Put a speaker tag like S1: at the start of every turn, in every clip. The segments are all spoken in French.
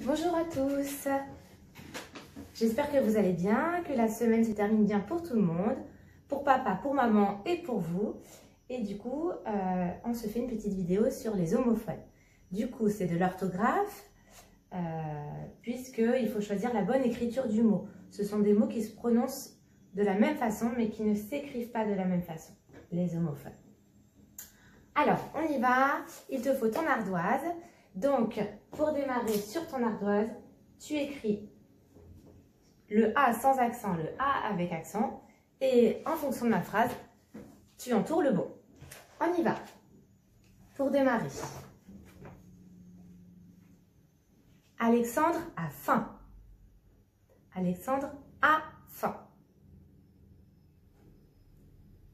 S1: Bonjour à tous, j'espère que vous allez bien, que la semaine se termine bien pour tout le monde, pour papa, pour maman et pour vous. Et du coup, on se fait une petite vidéo sur les homophones. Du coup, c'est de l'orthographe, puisqu'il faut choisir la bonne écriture du mot. Ce sont des mots qui se prononcent de la même façon, mais qui ne s'écrivent pas de la même façon, les homophones. Alors, on y va, il te faut ton ardoise. Donc, pour démarrer sur ton ardoise, tu écris le A sans accent, le A avec accent. Et en fonction de ma phrase, tu entoures le bon. On y va. Pour démarrer. Alexandre a faim. Alexandre a faim.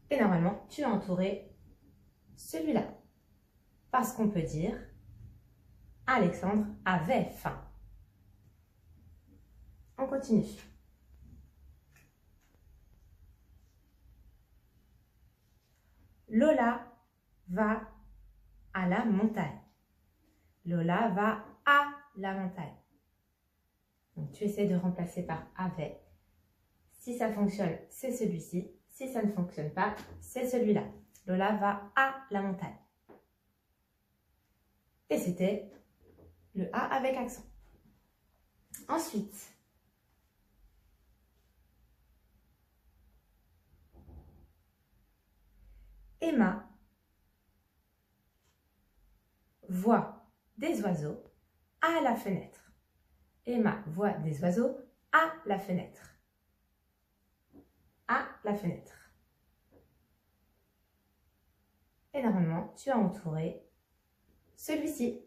S1: Et normalement, tu as entouré celui-là. Parce qu'on peut dire Alexandre avait faim. On continue. Lola va à la montagne. Lola va à la montagne. Donc, tu essaies de remplacer par avait. Si ça fonctionne, c'est celui-ci. Si ça ne fonctionne pas, c'est celui-là. Lola va à la montagne. Et c'était le A avec accent. Ensuite, Emma voit des oiseaux à la fenêtre. Emma voit des oiseaux à la fenêtre. À la fenêtre. Et normalement, tu as entouré celui-ci.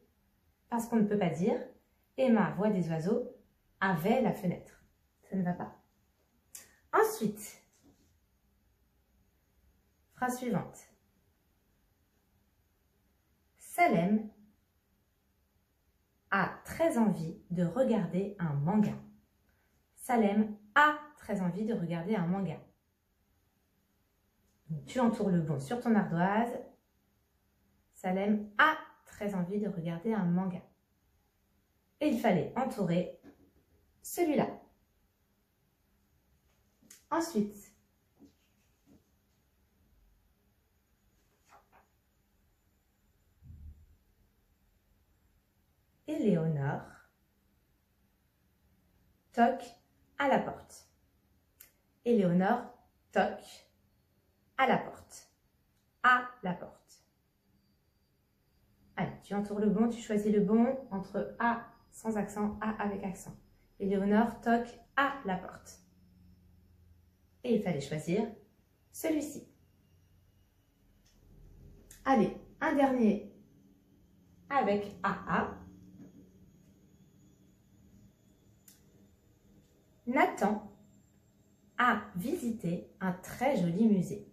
S1: Parce qu'on ne peut pas dire Emma voit des oiseaux avait la fenêtre. Ça ne va pas. Ensuite, phrase suivante. Salem a très envie de regarder un manga. Salem a très envie de regarder un manga. Donc, tu entoures le bon sur ton ardoise. Salem a très envie de regarder un manga. Et il fallait entourer celui-là. Ensuite, Éléonore toque à la porte. Éléonore toque à la porte. À la porte. Allez, tu entoures le bon, tu choisis le bon entre A sans accent, A avec accent. Éléonore toque à la porte. Et il fallait choisir celui-ci. Allez, un dernier avec AA. Nathan a visité un très joli musée.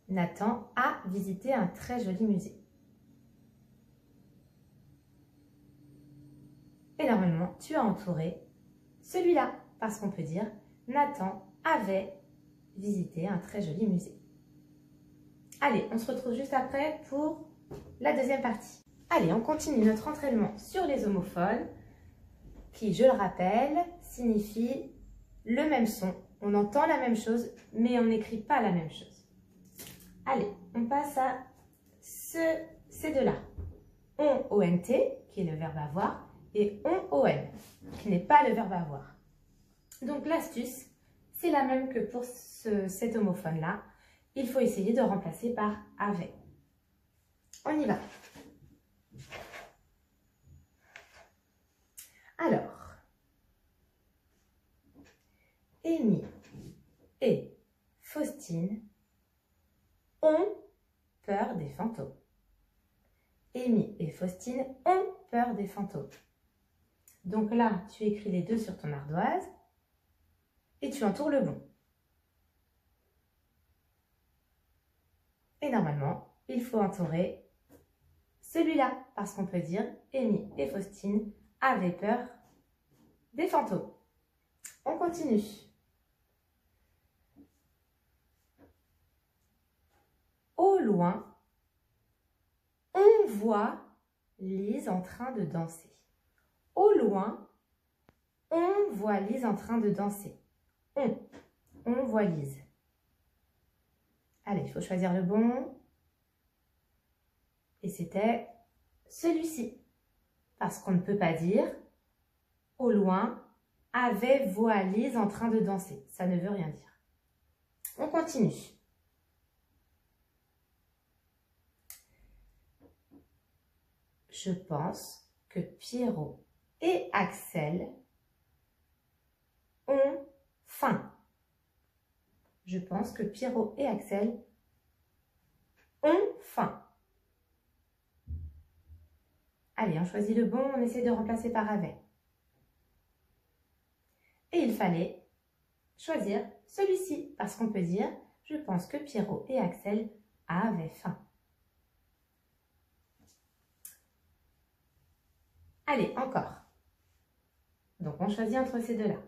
S1: Nathan a visité un très joli musée. Et normalement, tu as entouré celui-là, parce qu'on peut dire Nathan avait visité un très joli musée. Allez, on se retrouve juste après pour la deuxième partie. Allez, on continue notre entraînement sur les homophones, qui, je le rappelle, signifie le même son. On entend la même chose, mais on n'écrit pas la même chose. Allez, on passe à ces deux-là. On-O-N-T, qui est le verbe avoir, et on-O-N, qui n'est pas le verbe avoir. Donc l'astuce, c'est la même que pour cet homophone-là. Il faut essayer de remplacer par avait. On y va. Alors, Amy et Faustine ont peur des fantômes. Amy et Faustine ont peur des fantômes. Donc là, tu écris les deux sur ton ardoise et tu entoures le bon. Et normalement, il faut entourer celui-là, parce qu'on peut dire Amy et Faustine avaient peur des fantômes. On continue. Au loin, on voit Lise en train de danser. Au loin, on voit Lise en train de danser. On voit Lise. Allez, il faut choisir le bon. Et c'était celui-ci. Parce qu'on ne peut pas dire au loin, avait voit Lise en train de danser. Ça ne veut rien dire. On continue. Je pense que Pierrot et Axel ont faim. Je pense que Pierrot et Axel ont faim. Allez, on choisit le bon, on essaie de remplacer par avait. Et il fallait choisir celui-ci, parce qu'on peut dire « Je pense que Pierrot et Axel avaient faim ». Allez, encore. Donc, on choisit entre ces deux-là.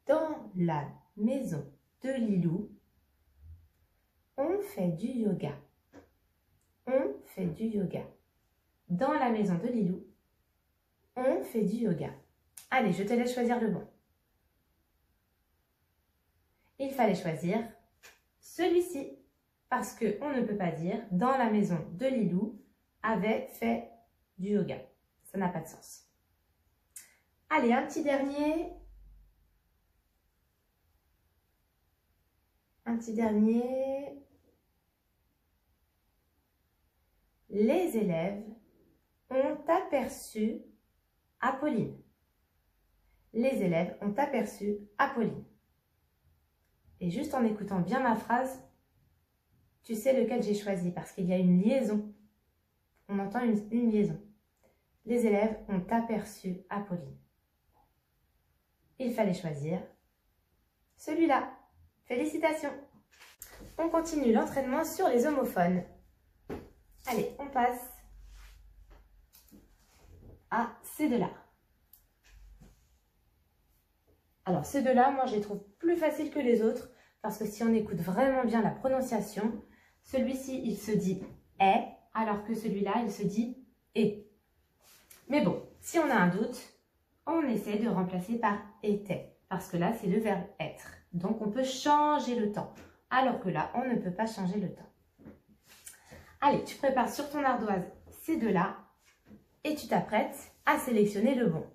S1: Dans la maison de Lilou, on fait du yoga. On fait du yoga. Dans la maison de Lilou, on fait du yoga. Allez, je te laisse choisir le bon. Il fallait choisir celui-ci, parce qu'on ne peut pas dire « Dans la maison de Lilou, avait fait du yoga ». Ça n'a pas de sens. Allez, un petit dernier. Un petit dernier. Les élèves ont aperçu Apolline. Les élèves ont aperçu Apolline. Et juste en écoutant bien ma phrase, tu sais lequel j'ai choisi parce qu'il y a une liaison. On entend une liaison. Les élèves ont aperçu Apolline. Il fallait choisir celui-là. Félicitations! On continue l'entraînement sur les homophones. Allez, on passe à ces deux-là. Alors, ces deux-là, moi, je les trouve plus faciles que les autres parce que si on écoute vraiment bien la prononciation, celui-ci, il se dit « est », alors que celui-là, il se dit « est ». Mais bon, si on a un doute, on essaie de remplacer par « était » parce que là, c'est le verbe « être ». Donc, on peut changer le temps, alors que là, on ne peut pas changer le temps. Allez, tu prépares sur ton ardoise ces deux-là et tu t'apprêtes à sélectionner le bon.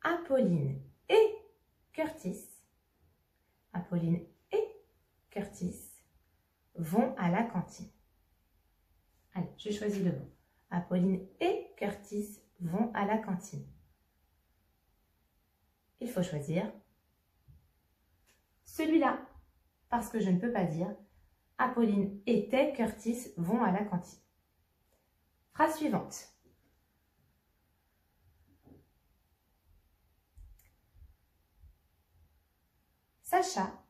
S1: Apolline et Curtis vont à la cantine. Allez, je choisis le bon. Apolline et Curtis vont à la cantine. Il faut choisir celui-là, parce que je ne peux pas dire Apolline et Curtis vont à la cantine. Phrase suivante. Sacha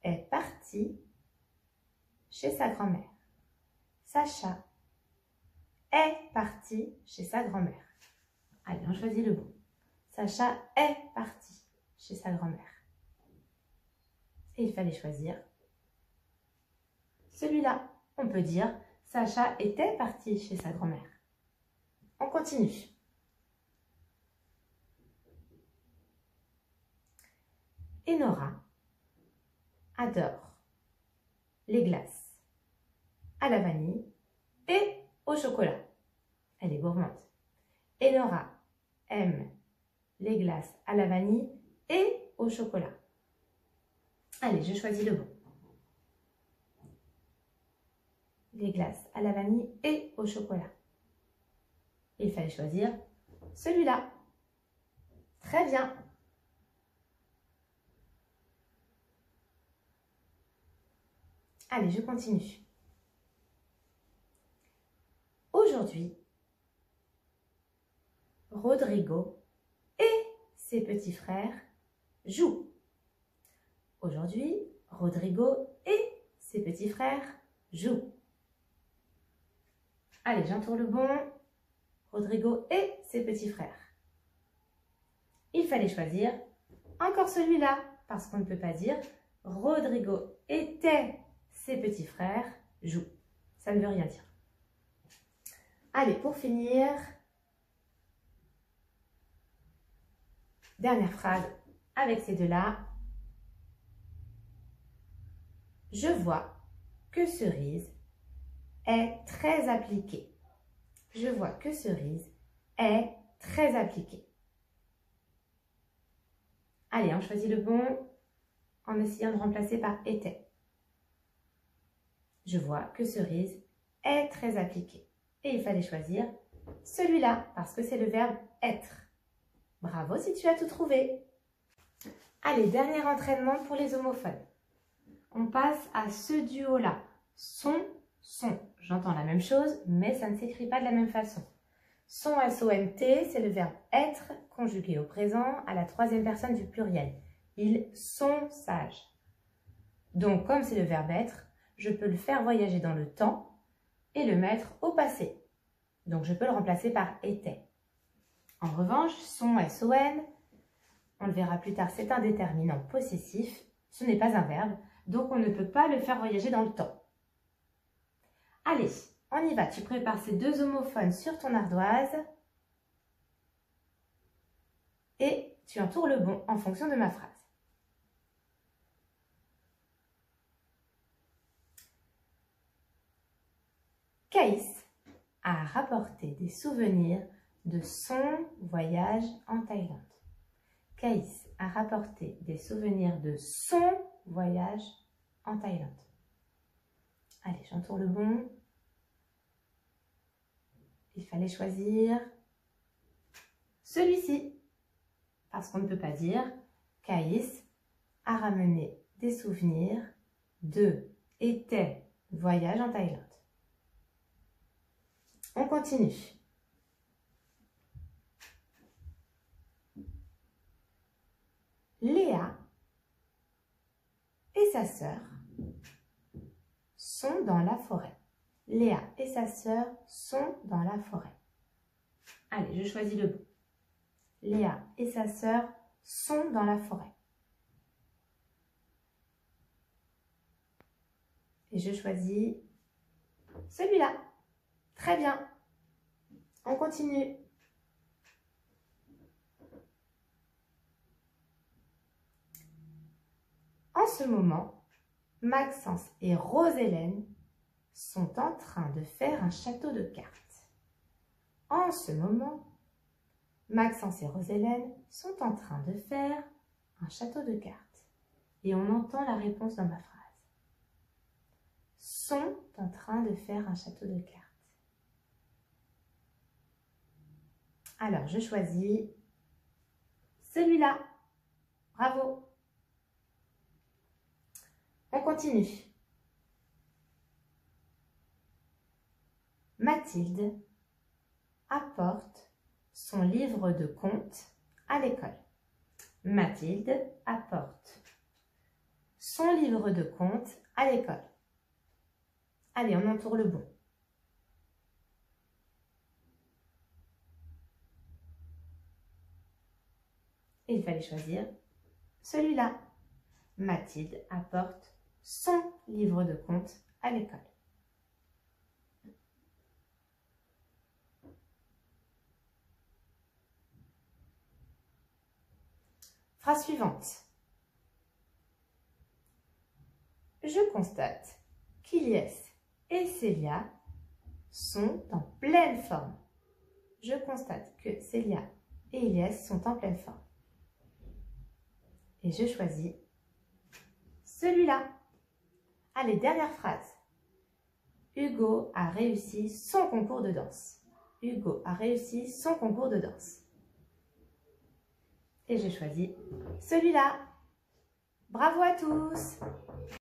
S1: est parti chez sa grand-mère. Sacha est parti chez sa grand-mère. Allez, on choisit le bon. Sacha est parti chez sa grand-mère. Et il fallait choisir celui-là. On peut dire Sacha était parti chez sa grand-mère. On continue. Enora adore les glaces à la vanille et au chocolat. Elle est gourmande. Enora aime les glaces à la vanille et au chocolat. Allez, je choisis le bon. Les glaces à la vanille et au chocolat. Il fallait choisir celui-là. Très bien. Allez, je continue. Aujourd'hui, Rodrigo et ses petits frères jouent. Aujourd'hui, Rodrigo et ses petits frères jouent. Allez, j'entoure le bon. Rodrigo et ses petits frères. Il fallait choisir encore celui-là, parce qu'on ne peut pas dire Rodrigo était ses petits frères jouent. Ça ne veut rien dire. Allez, pour finir, dernière phrase avec ces deux-là. Je vois que Cerise est très appliquée. Je vois que Cerise est très appliquée. Allez, on choisit le bon en essayant de remplacer par était. Je vois que Cerise est très appliquée. Et il fallait choisir celui-là parce que c'est le verbe être. Bravo si tu as tout trouvé. Allez, dernier entraînement pour les homophones. On passe à ce duo-là. Son, son. J'entends la même chose, mais ça ne s'écrit pas de la même façon. Son, S-O-N-T, c'est le verbe être conjugué au présent à la troisième personne du pluriel. Ils sont sages. Donc, comme c'est le verbe être, je peux le faire voyager dans le temps et le mettre au passé. Donc, je peux le remplacer par était. En revanche, son, S-O-N, on le verra plus tard, c'est un déterminant possessif. Ce n'est pas un verbe, donc on ne peut pas le faire voyager dans le temps. Allez, on y va. Tu prépares ces deux homophones sur ton ardoise et tu entoures le bon en fonction de ma phrase. Caïs a rapporté des souvenirs de son voyage en Thaïlande. Caïs a rapporté des souvenirs de son voyage en Thaïlande. Allez, j'entoure le bon. Il fallait choisir celui-ci. Parce qu'on ne peut pas dire Caïs a ramené des souvenirs de était voyage en Thaïlande. On continue. Léa et sa sœur sont dans la forêt. Léa et sa sœur sont dans la forêt. Allez, je choisis le bon. Léa et sa sœur sont dans la forêt. Et je choisis celui-là. Très bien. On continue. En ce moment, Maxence et Rose-Hélène sont en train de faire un château de cartes. En ce moment, Maxence et Rose-Hélène sont en train de faire un château de cartes. Et on entend la réponse dans ma phrase. Sont en train de faire un château de cartes. Alors, je choisis celui-là. Bravo. On continue. Mathilde apporte son livre de contes à l'école. Mathilde apporte son livre de contes à l'école. Allez, on entoure le bon. Et il fallait choisir celui-là. Mathilde apporte son livre de contes à l'école. Phrase suivante. Je constate qu'Iliès et Célia sont en pleine forme. Je constate que Célia et Iliès sont en pleine forme. Et je choisis celui-là. Allez, dernière phrase. Hugo a réussi son concours de danse. Hugo a réussi son concours de danse. Et j'ai choisi celui-là. Bravo à tous!